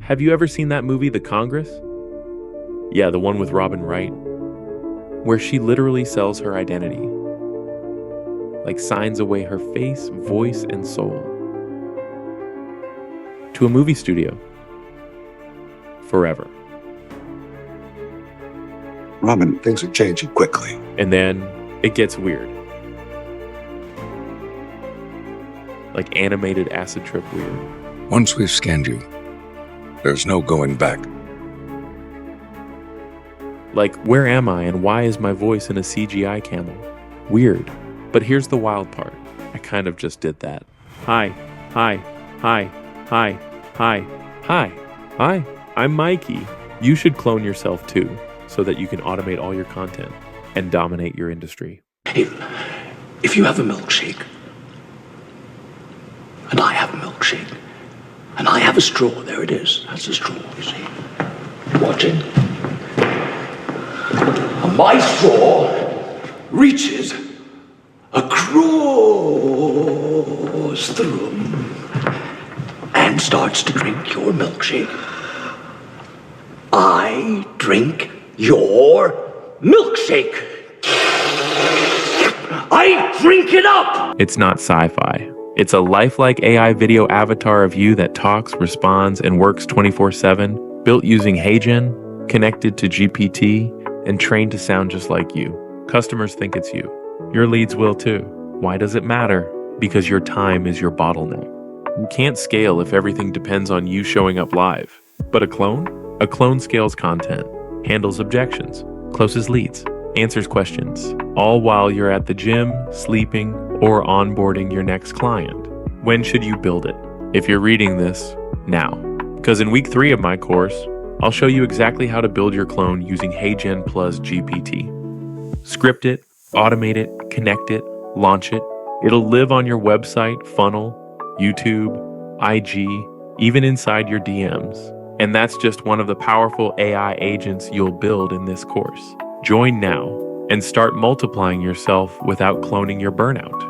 Have you ever seen that movie, The Congress? Yeah, the one with Robin Wright, where she literally sells her identity, like signs away her face, voice, and soul to a movie studio forever. Robin, things are changing quickly. And then it gets weird. Like animated acid trip weird. Once we've scanned you, there's no going back. Like, where am I and why is my voice in a CGI camel? Weird. But here's the wild part. I kind of just did that. Hi, hi, hi, hi, hi, hi, hi. I'm Mikey. You should clone yourself too, so that you can automate all your content and dominate your industry. If you have a milkshake, and I have a milkshake, and I have a straw, there it is. That's a straw, you see. Watching. And my straw reaches across the room and starts to drink your milkshake. I drink your milkshake. I drink it up! It's not sci-fi. It's a lifelike AI video avatar of you that talks, responds, and works 24/7, built using HeyGen, connected to GPT, and trained to sound just like you. Customers think it's you. Your leads will too. Why does it matter? Because your time is your bottleneck. You can't scale if everything depends on you showing up live. But a clone? A clone scales content, handles objections, closes leads, answers questions, all while you're at the gym, sleeping, or onboarding your next client. When should you build it? If you're reading this, now. Because in week 3 of my course, I'll show you exactly how to build your clone using HeyGen plus GPT. Script it, automate it, connect it, launch it. It'll live on your website, funnel, YouTube, IG, even inside your DMs. And that's just one of the powerful AI agents you'll build in this course. Join now and start multiplying yourself without cloning your burnout.